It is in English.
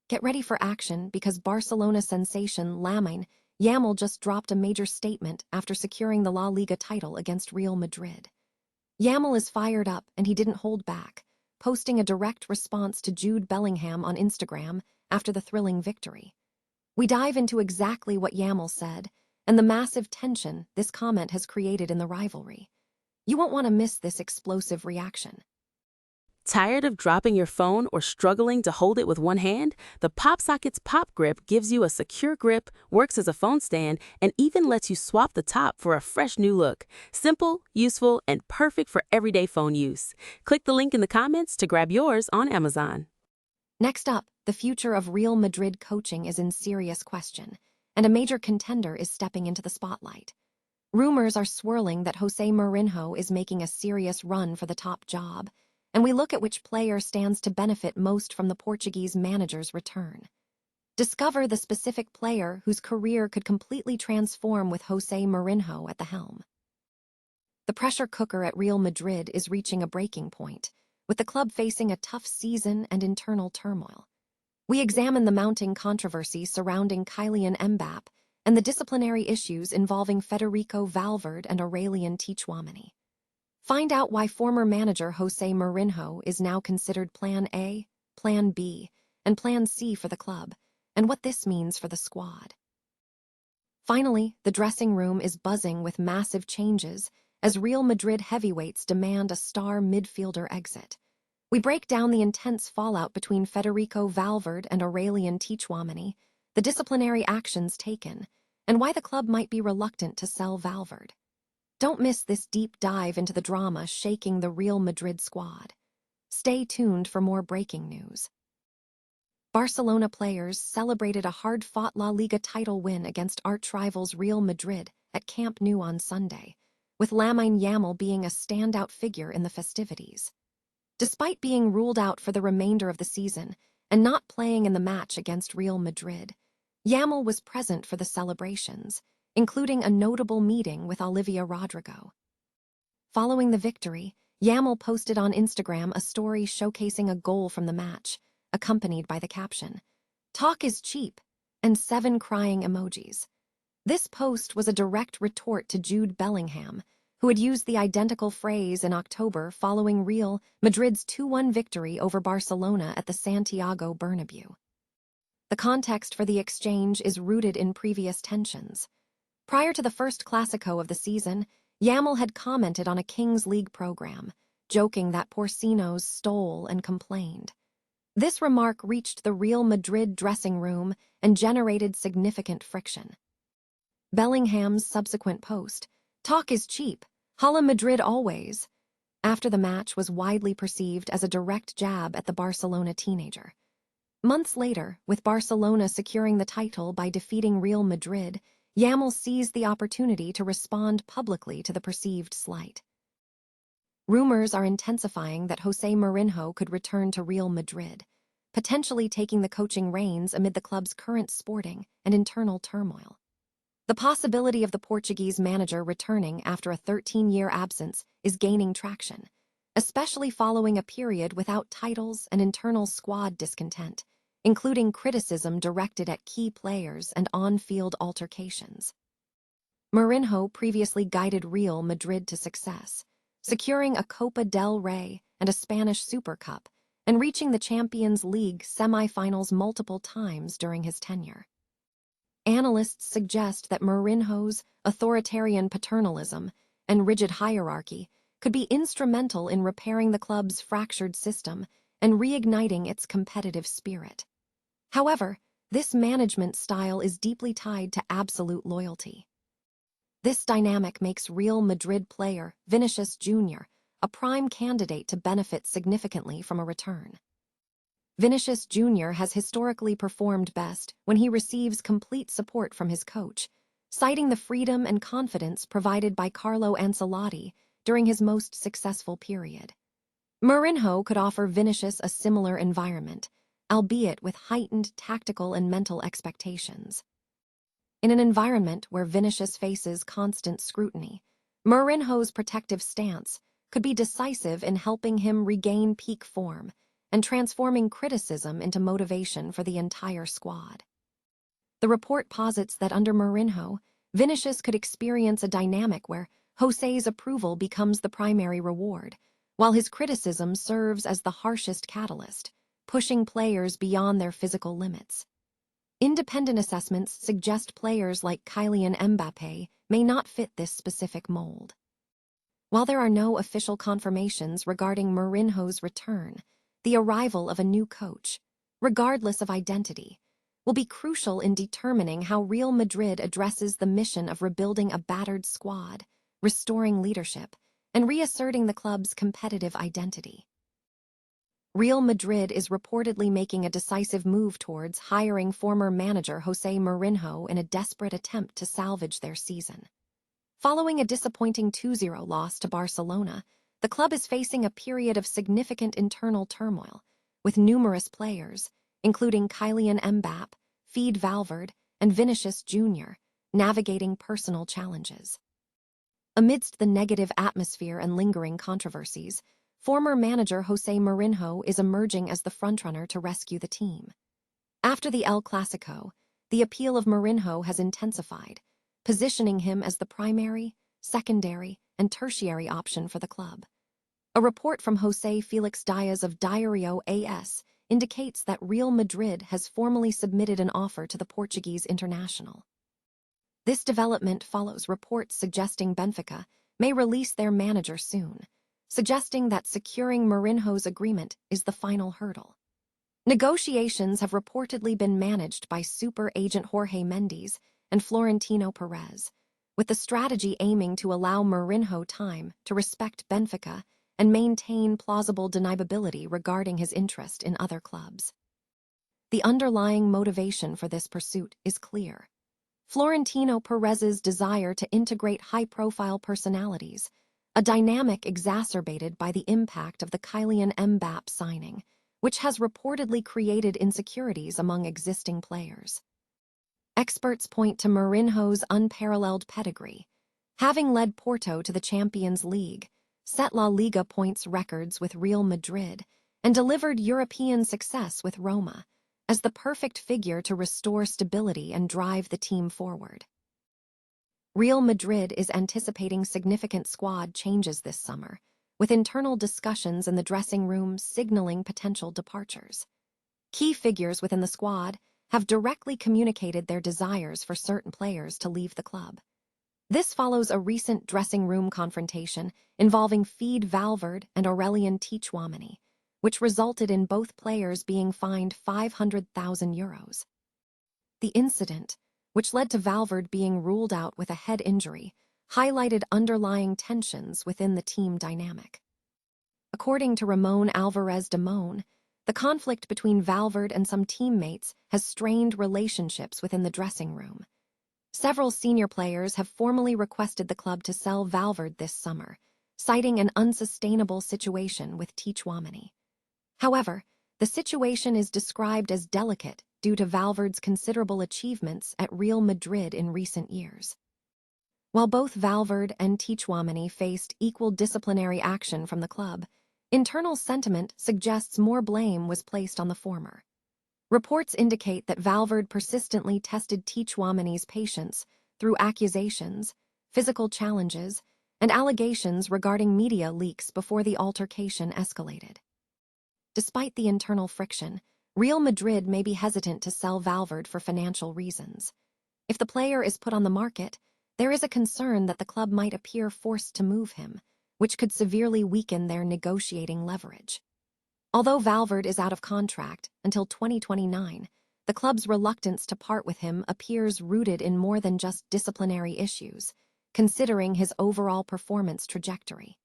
Get ready for action because Barcelona sensation Lamine Yamal just dropped a major statement after securing the La Liga title against Real Madrid. Yamal is fired up and he didn't hold back, posting a direct response to Jude Bellingham on Instagram after the thrilling victory. We dive into exactly what Yamal said and the massive tension this comment has created in the rivalry. You won't want to miss this explosive reaction. Tired of dropping your phone or struggling to hold it with one hand? The PopSocket's Pop Grip gives you a secure grip, works as a phone stand, and even lets you swap the top for a fresh new look. Simple, useful, and perfect for everyday phone use. Click the link in the comments to grab yours on Amazon. Next up, the future of Real Madrid coaching is in serious question, and a major contender is stepping into the spotlight. Rumors are swirling that José Mourinho is making a serious run for the top job, and we look at which player stands to benefit most from the Portuguese manager's return. Discover the specific player whose career could completely transform with José Mourinho at the helm. The pressure cooker at Real Madrid is reaching a breaking point, with the club facing a tough season and internal turmoil. We examine the mounting controversy surrounding Kylian Mbappe and the disciplinary issues involving Federico Valverde and Aurelien Tchouameni. Find out why former manager José Mourinho is now considered Plan A, Plan B, and Plan C for the club, and what this means for the squad. Finally, the dressing room is buzzing with massive changes as Real Madrid heavyweights demand a star midfielder exit. We break down the intense fallout between Federico Valverde and Aurelien Tchouameni, the disciplinary actions taken, and why the club might be reluctant to sell Valverde. Don't miss this deep dive into the drama shaking the Real Madrid squad. Stay tuned for more breaking news. Barcelona players celebrated a hard-fought La Liga title win against arch-rivals Real Madrid at Camp Nou on Sunday, with Lamine Yamal being a standout figure in the festivities. Despite being ruled out for the remainder of the season and not playing in the match against Real Madrid, Yamal was present for the celebrations, including a notable meeting with Olivia Rodrigo. Following the victory, Yamal posted on Instagram a story showcasing a goal from the match, accompanied by the caption, "Talk is cheap," and 7 crying emojis. This post was a direct retort to Jude Bellingham, who had used the identical phrase in October following Real Madrid's 2-1 victory over Barcelona at the Santiago Bernabéu. The context for the exchange is rooted in previous tensions. Prior to the first Clásico of the season, Yamal had commented on a Kings League program, joking that Porcinos stole and complained. This remark reached the Real Madrid dressing room and generated significant friction. Bellingham's subsequent post, "Talk is cheap, Hala Madrid always," after the match was widely perceived as a direct jab at the Barcelona teenager. Months later, with Barcelona securing the title by defeating Real Madrid, Yamal seized the opportunity to respond publicly to the perceived slight. Rumors are intensifying that José Mourinho could return to Real Madrid, potentially taking the coaching reins amid the club's current sporting and internal turmoil. The possibility of the Portuguese manager returning after a 13-year absence is gaining traction, especially following a period without titles and internal squad discontent, including criticism directed at key players and on-field altercations. Mourinho previously guided Real Madrid to success, securing a Copa del Rey and a Spanish Super Cup, and reaching the Champions League semi-finals multiple times during his tenure. Analysts suggest that Mourinho's authoritarian paternalism and rigid hierarchy could be instrumental in repairing the club's fractured system and reigniting its competitive spirit. However, this management style is deeply tied to absolute loyalty. This dynamic makes Real Madrid player Vinicius Jr. a prime candidate to benefit significantly from a return. Vinicius Jr. has historically performed best when he receives complete support from his coach, citing the freedom and confidence provided by Carlo Ancelotti during his most successful period. Mourinho could offer Vinicius a similar environment, albeit with heightened tactical and mental expectations. In an environment where Vinicius faces constant scrutiny, Mourinho's protective stance could be decisive in helping him regain peak form and transforming criticism into motivation for the entire squad. The report posits that under Mourinho, Vinicius could experience a dynamic where José's approval becomes the primary reward, while his criticism serves as the harshest catalyst, pushing players beyond their physical limits. Independent assessments suggest players like Kylian Mbappe may not fit this specific mold. While there are no official confirmations regarding Mourinho's return, the arrival of a new coach, regardless of identity, will be crucial in determining how Real Madrid addresses the mission of rebuilding a battered squad, restoring leadership, and reasserting the club's competitive identity. Real Madrid is reportedly making a decisive move towards hiring former manager José Mourinho in a desperate attempt to salvage their season. Following a disappointing 2-0 loss to Barcelona, the club is facing a period of significant internal turmoil, with numerous players, including Kylian Mbappe, Valverde, and Vinicius Jr., navigating personal challenges. Amidst the negative atmosphere and lingering controversies, former manager José Mourinho is emerging as the frontrunner to rescue the team. After the El Clasico, the appeal of Mourinho has intensified, positioning him as the primary, secondary, and tertiary option for the club. A report from José Felix Diaz of Diario AS indicates that Real Madrid has formally submitted an offer to the Portuguese international. This development follows reports suggesting Benfica may release their manager soon, suggesting that securing Mourinho's agreement is the final hurdle. Negotiations have reportedly been managed by super agent Jorge Mendes and Florentino Perez, with the strategy aiming to allow Mourinho time to respect Benfica and maintain plausible deniability regarding his interest in other clubs. The underlying motivation for this pursuit is clear. Florentino Perez's desire to integrate high-profile personalities, a dynamic exacerbated by the impact of the Kylian Mbappe signing, which has reportedly created insecurities among existing players. Experts point to Mourinho's unparalleled pedigree. Having led Porto to the Champions League, set La Liga points records with Real Madrid, and delivered European success with Roma, as the perfect figure to restore stability and drive the team forward. Real Madrid is anticipating significant squad changes this summer, with internal discussions in the dressing room signaling potential departures. Key figures within the squad have directly communicated their desires for certain players to leave the club. This follows a recent dressing room confrontation involving Valverde and Tchouameni, which resulted in both players being fined €500,000. The incident, which led to Valverde being ruled out with a head injury, highlighted underlying tensions within the team dynamic. According to Ramon Alvarez de Mon, the conflict between Valverde and some teammates has strained relationships within the dressing room. Several senior players have formally requested the club to sell Valverde this summer, citing an unsustainable situation with Tchouameni. However, the situation is described as delicate due to Valverde's considerable achievements at Real Madrid in recent years. While both Valverde and Tchouameni faced equal disciplinary action from the club, internal sentiment suggests more blame was placed on the former. Reports indicate that Valverde persistently tested Tchouameni's patience through accusations, physical challenges, and allegations regarding media leaks before the altercation escalated. Despite the internal friction, Real Madrid may be hesitant to sell Valverde for financial reasons. If the player is put on the market, there is a concern that the club might appear forced to move him, which could severely weaken their negotiating leverage. Although Valverde is out of contract until 2029, the club's reluctance to part with him appears rooted in more than just disciplinary issues, considering his overall performance trajectory.